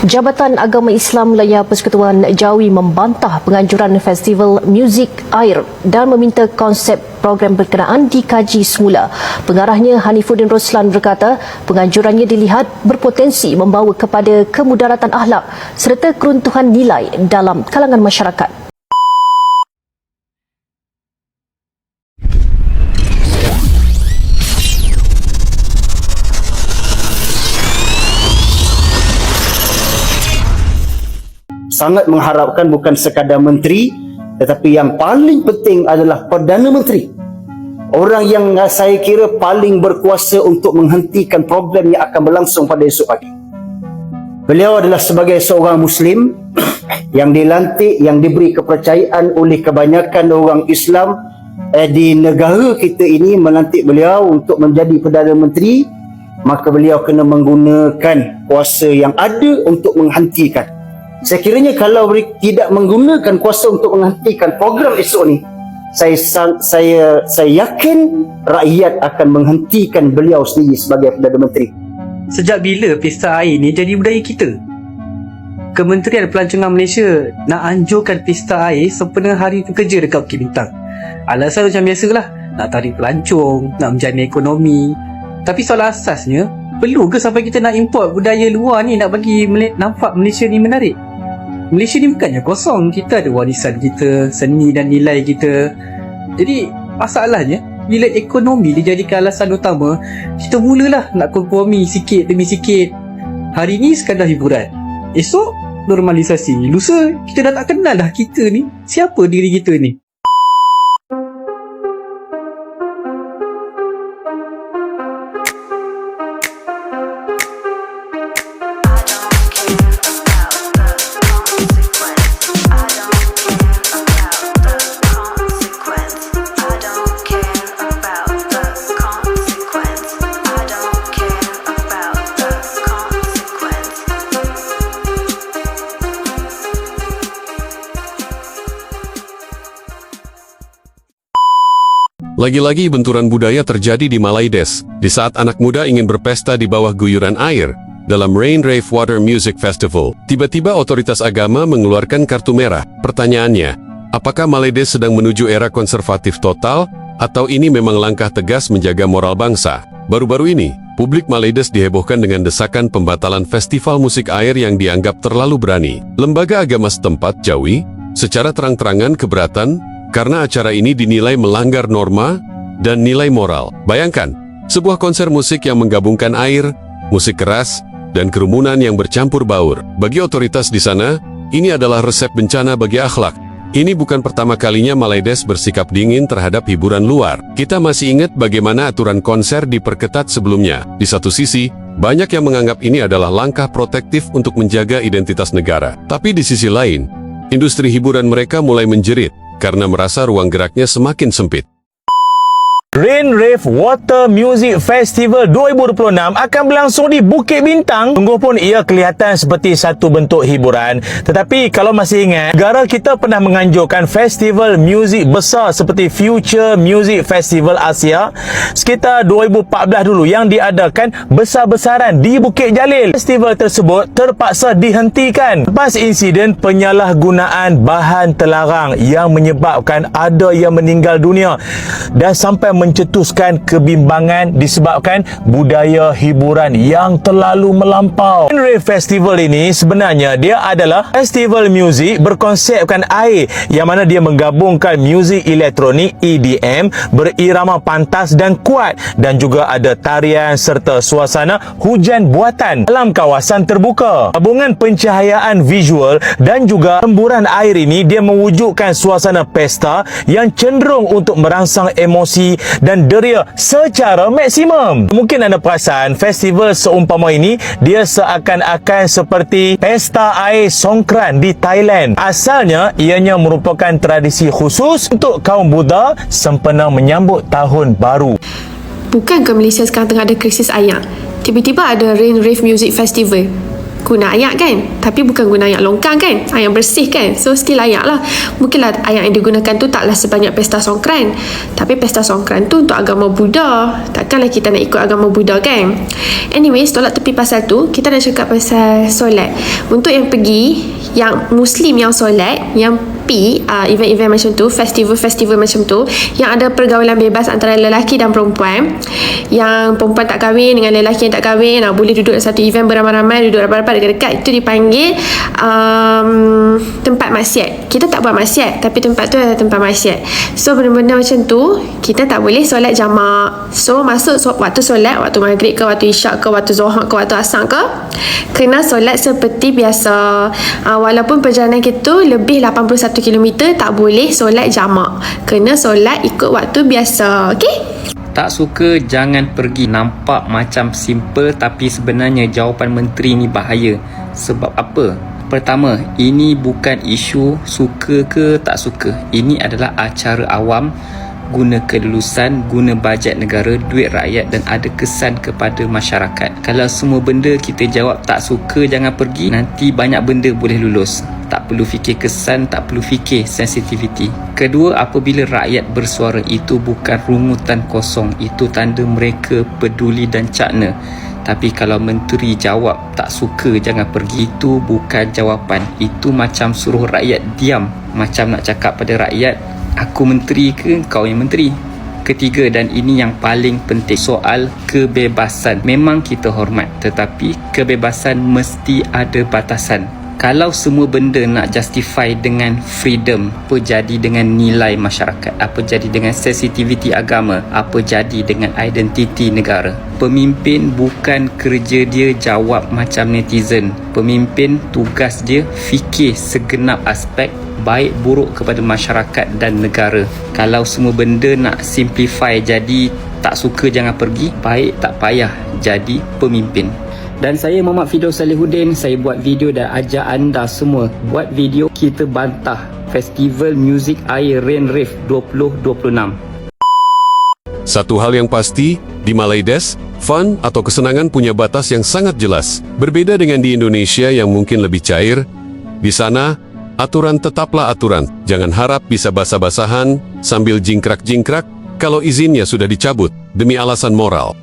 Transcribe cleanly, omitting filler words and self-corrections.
Jabatan Agama Islam Wilayah Persekutuan Jawi membantah penganjuran Festival Muzik Air dan meminta konsep program berkenaan dikaji semula. Pengarahnya Hanifuddin Roslan berkata penganjurannya dilihat berpotensi membawa kepada kemudaratan akhlak serta keruntuhan nilai dalam kalangan masyarakat. Sangat mengharapkan bukan sekadar menteri, tetapi yang paling penting adalah Perdana Menteri. Orang yang saya kira paling berkuasa untuk menghentikan program yang akan berlangsung pada esok pagi. Beliau adalah sebagai seorang Muslim yang dilantik, yang diberi kepercayaan oleh kebanyakan orang Islam di negara kita ini melantik beliau untuk menjadi Perdana Menteri, maka beliau kena menggunakan kuasa yang ada untuk menghentikan. Sekiranya kalau tidak menggunakan kuasa untuk menghentikan program esok ni, saya yakin rakyat akan menghentikan beliau sendiri sebagai Perdana Menteri. Sejak bila pesta air ni jadi budaya kita? Kementerian Pelancongan Malaysia nak anjurkan pesta air sempena Hari Pekerja dekat Bukit Bintang. Alasan macam biasalah, nak tarik pelancong, nak menjana ekonomi. Tapi soalan asasnya, perlu ke sampai kita nak import budaya luar ni nak bagi nampak Malaysia ni menarik? Malaysia ni bukannya kosong. Kita ada warisan kita, seni dan nilai kita. Jadi masalahnya bila ekonomi dijadikan alasan utama, kita mulalah nak kompromi sikit demi sikit. Hari ni sekadar hiburan, esok normalisasi, lusa kita dah tak kenal dah kita ni siapa diri kita ni. Lagi-lagi benturan budaya terjadi di Malaides di saat anak muda ingin berpesta di bawah guyuran air dalam Rain Rave Water Music Festival. Tiba-tiba otoritas agama mengeluarkan kartu merah. Pertanyaannya, apakah Malaides sedang menuju era konservatif total atau ini memang langkah tegas menjaga moral bangsa? Baru-baru ini, publik Malaides dihebohkan dengan desakan pembatalan festival musik air yang dianggap terlalu berani. Lembaga agama setempat, Jawi, secara terang-terangan keberatan karena acara ini dinilai melanggar norma dan nilai moral. Bayangkan, sebuah konser musik yang menggabungkan air, musik keras, dan kerumunan yang bercampur baur. Bagi otoritas di sana, ini adalah resep bencana bagi akhlak. Ini bukan pertama kalinya Malaides bersikap dingin terhadap hiburan luar. Kita masih ingat bagaimana aturan konser diperketat sebelumnya. Di satu sisi, banyak yang menganggap ini adalah langkah protektif untuk menjaga identitas negara. Tapi di sisi lain, industri hiburan mereka mulai menjerit karena merasa ruang geraknya semakin sempit. Rain Rave Water Music Festival 2026 akan berlangsung di Bukit Bintang. Sungguh pun ia kelihatan seperti satu bentuk hiburan. Tetapi kalau masih ingat, negara kita pernah menganjurkan festival muzik besar seperti Future Music Festival Asia sekitar 2014 dulu yang diadakan besar-besaran di Bukit Jalil. Festival tersebut terpaksa dihentikan lepas insiden penyalahgunaan bahan terlarang yang menyebabkan ada yang meninggal dunia dan sampai mencetuskan kebimbangan disebabkan budaya hiburan yang terlalu melampau. Rain Rave Festival ini sebenarnya dia adalah festival muzik berkonsepkan air yang mana dia menggabungkan muzik elektronik EDM berirama pantas dan kuat dan juga ada tarian serta suasana hujan buatan dalam kawasan terbuka. Gabungan pencahayaan visual dan juga semburan air ini dia mewujudkan suasana pesta yang cenderung untuk merangsang emosi dan deria secara maksimum. Mungkin anda perasan festival seumpama ini dia seakan-akan seperti pesta air Songkran di Thailand. Asalnya ianya merupakan tradisi khusus untuk kaum Buddha sempena menyambut tahun baru. Bukankah Malaysia sekarang tengah ada krisis air? Tiba-tiba ada Rain Rave Music Festival. guna ayak kan, tapi bukan guna ayak longkang kan, ayak bersih kan, so still ayak lah. Mungkinlah ayak yang digunakan tu taklah sebanyak pesta Songkran, tapi pesta Songkran tu untuk agama Buddha, takkanlah kita nak ikut agama Buddha kan. Anyways, tolak tepi pasal tu, kita dah cakap pasal solat. Untuk yang pergi, yang Muslim yang solat, yang event-event macam tu, festival-festival macam tu, yang ada pergaulan bebas antara lelaki dan perempuan, yang perempuan tak kahwin dengan lelaki yang tak kahwin, boleh duduk satu event beramai-ramai, duduk rapat-rapat dekat-dekat, itu dipanggil tempat maksiat. Kita tak buat maksiat, tapi tempat tu adalah tempat maksiat. So benda-benda macam tu kita tak boleh solat jamak. So masuk waktu solat, waktu maghrib ke, waktu isyak ke, waktu zuhur ke, waktu asar ke, kena solat seperti biasa. Walaupun perjalanan kita lebih 81 km, tak boleh solat jamak, kena solat ikut waktu biasa. Okey? Tak suka jangan pergi. Nampak macam simple, tapi sebenarnya jawapan menteri ni bahaya. Sebab apa? Pertama, ini bukan isu suka ke tak suka. Ini adalah acara awam, guna kelulusan, guna bajet negara, duit rakyat dan ada kesan kepada masyarakat. Kalau semua benda kita jawab tak suka jangan pergi, nanti banyak benda boleh lulus. Tak perlu fikir kesan, tak perlu fikir sensitivity. Kedua, apabila rakyat bersuara, itu bukan rungutan kosong, itu tanda mereka peduli dan cakna. Tapi kalau menteri jawab tak suka jangan pergi, itu bukan jawapan, itu macam suruh rakyat diam, macam nak cakap pada rakyat, aku menteri ke kau yang menteri. Ketiga, dan ini yang paling penting, soal kebebasan. Memang kita hormat, tetapi kebebasan mesti ada batasan. Kalau semua benda nak justify dengan freedom, apa jadi dengan nilai masyarakat? Apa jadi dengan sensitivity agama? Apa jadi dengan identiti negara? Pemimpin bukan kerja dia jawab macam netizen. Pemimpin tugas dia fikir segenap aspek baik buruk kepada masyarakat dan negara. Kalau semua benda nak simplify jadi tak suka jangan pergi, baik tak payah jadi pemimpin. Dan saya Muhammad Firdaus Salihuddin, saya buat video dan ajak anda semua buat video kita bantah Festival Muzik Air Rain Rave 2026. Satu hal yang pasti, di Malaides, fun atau kesenangan punya batas yang sangat jelas. Berbeda dengan di Indonesia yang mungkin lebih cair, di sana, aturan tetaplah aturan. Jangan harap bisa basah-basahan sambil jingkrak-jingkrak kalau izinnya sudah dicabut demi alasan moral.